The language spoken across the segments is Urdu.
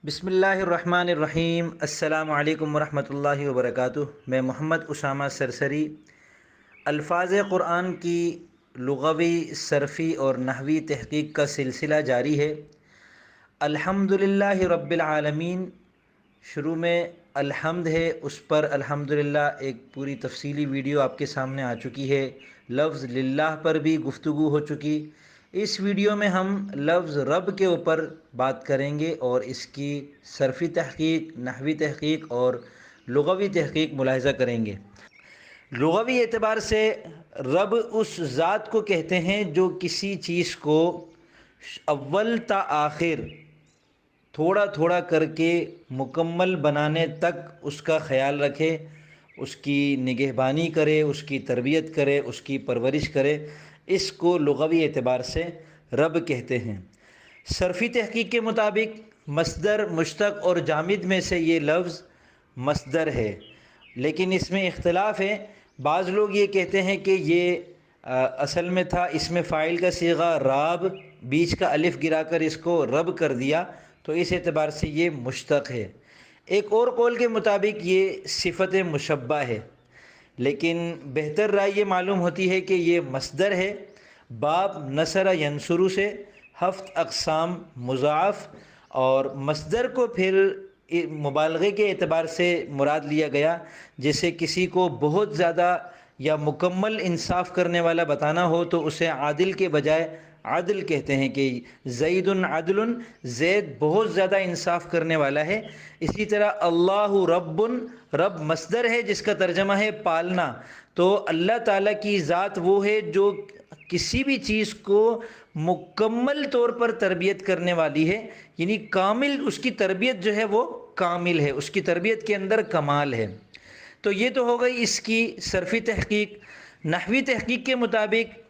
بسم اللہ الرحمن الرحیم۔ السلام علیکم ورحمۃ اللہ وبرکاتہ۔ میں محمد اسامہ سرسری الفاظ قرآن کی لغوی، صرفی اور نحوی تحقیق کا سلسلہ جاری ہے۔ الحمدللہ رب العالمین، شروع میں الحمد ہے، اس پر الحمدللہ ایک پوری تفصیلی ویڈیو آپ کے سامنے آ چکی ہے۔ لفظ للہ پر بھی گفتگو ہو چکی۔ اس ویڈیو میں ہم لفظ رب کے اوپر بات کریں گے اور اس کی صرفی تحقیق، نحوی تحقیق اور لغوی تحقیق ملاحظہ کریں گے۔ لغوی اعتبار سے رب اس ذات کو کہتے ہیں جو کسی چیز کو اول تا آخر تھوڑا تھوڑا کر کے مکمل بنانے تک اس کا خیال رکھے، اس کی نگہبانی کرے، اس کی تربیت کرے، اس کی پرورش کرے، اس کو لغوی اعتبار سے رب کہتے ہیں۔ صرفی تحقیق کے مطابق مصدر، مشتق اور جامد میں سے یہ لفظ مصدر ہے، لیکن اس میں اختلاف ہے۔ بعض لوگ یہ کہتے ہیں کہ یہ اصل میں تھا اس میں فاعل کا صیغہ راب، بیچ کا الف گرا کر اس کو رب کر دیا، تو اس اعتبار سے یہ مشتق ہے۔ ایک اور قول کے مطابق یہ صفت مشبہ ہے، لیکن بہتر رائے یہ معلوم ہوتی ہے کہ یہ مصدر ہے۔ باب نصر ینصر سے 7 اقسام مضاعف، اور مصدر کو پھر مبالغے کے اعتبار سے مراد لیا گیا۔ جیسے کسی کو بہت زیادہ یا مکمل انصاف کرنے والا بتانا ہو تو اسے عادل کے بجائے عدل کہتے ہیں کہ زید عدل، زید بہت زیادہ انصاف کرنے والا ہے۔ اسی طرح اللہ رب، رب مصدر ہے جس کا ترجمہ ہے پالنا، تو اللہ تعالیٰ کی ذات وہ ہے جو کسی بھی چیز کو مکمل طور پر تربیت کرنے والی ہے، یعنی کامل، اس کی تربیت جو ہے وہ کامل ہے، اس کی تربیت کے اندر کمال ہے۔ تو یہ تو ہو گئی اس کی صرفی تحقیق۔ نحوی تحقیق کے مطابق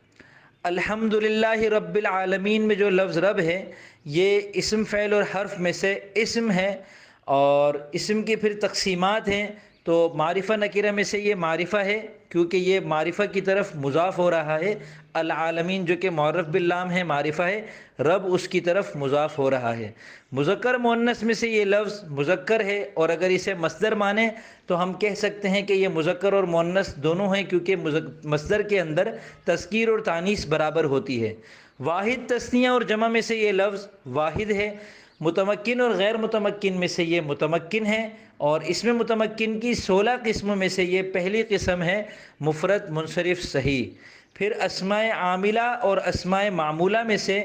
الحمدللہ رب العالمین میں جو لفظ رب ہے یہ اسم، فعل اور حرف میں سے اسم ہے، اور اسم کی پھر تقسیمات ہیں۔ تو معرفہ نکرہ میں سے یہ معرفہ ہے کیونکہ یہ معرفہ کی طرف مضاف ہو رہا ہے۔ العالمین جو کہ معرف باللام ہے، معرفہ ہے، رب اس کی طرف مضاف ہو رہا ہے۔ مذکر مؤنث میں سے یہ لفظ مذکر ہے، اور اگر اسے مصدر مانیں تو ہم کہہ سکتے ہیں کہ یہ مذکر اور مؤنث دونوں ہیں، کیونکہ مصدر کے اندر تذکیر اور تانیث برابر ہوتی ہے۔ واحد، تثنیہ اور جمع میں سے یہ لفظ واحد ہے۔ متمکن اور غیر متمکن میں سے یہ متمکن ہے، اور اس میں متمکن کی 16 قسموں میں سے یہ پہلی قسم ہے، مفرد منصرف صحیح۔ پھر اسماء عاملہ اور اسماء معمولہ میں سے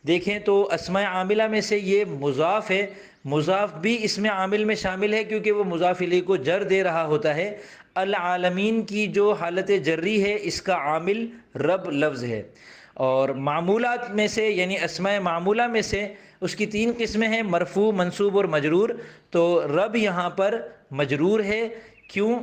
دیکھیں تو اسماء عاملہ میں سے یہ مضاف ہے، مضاف بھی اس میں عامل میں شامل ہے کیونکہ وہ مضاف الیہ کو جر دے رہا ہوتا ہے۔ العالمین کی جو حالت جری ہے اس کا عامل رب لفظ ہے۔ اور معمولات میں سے یعنی اسماء معمولہ میں سے اس کی 3 قسمیں ہیں، مرفوع، منصوب اور مجرور۔ تو رب یہاں پر مجرور ہے، کیوں؟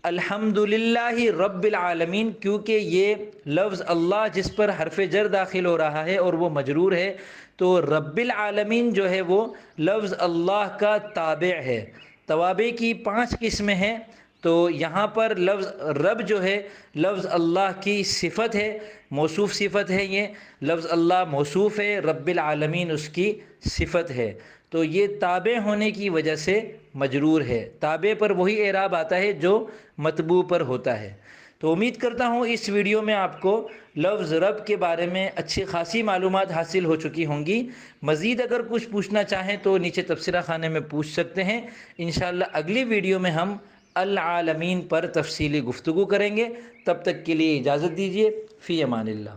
الحمدللہ رب العالمین، کیونکہ یہ لفظ اللہ جس پر حرف جر داخل ہو رہا ہے اور وہ مجرور ہے، تو رب العالمین جو ہے وہ لفظ اللہ کا تابع ہے۔ توابع کی 5 قسمیں ہیں، تو یہاں پر لفظ رب جو ہے لفظ اللہ کی صفت ہے، موصوف صفت ہے، یہ لفظ اللہ موصوف ہے، رب العالمین اس کی صفت ہے، تو یہ تابع ہونے کی وجہ سے مجرور ہے۔ تابع پر وہی اعراب آتا ہے جو متبوع پر ہوتا ہے۔ تو امید کرتا ہوں اس ویڈیو میں آپ کو لفظ رب کے بارے میں اچھی خاصی معلومات حاصل ہو چکی ہوں گی۔ مزید اگر کچھ پوچھنا چاہیں تو نیچے تبصرہ خانے میں پوچھ سکتے ہیں۔ انشاءاللہ اگلی ویڈیو میں ہم العالمین پر تفصیلی گفتگو کریں گے۔ تب تک کے لیے اجازت دیجیے، فی امان اللہ۔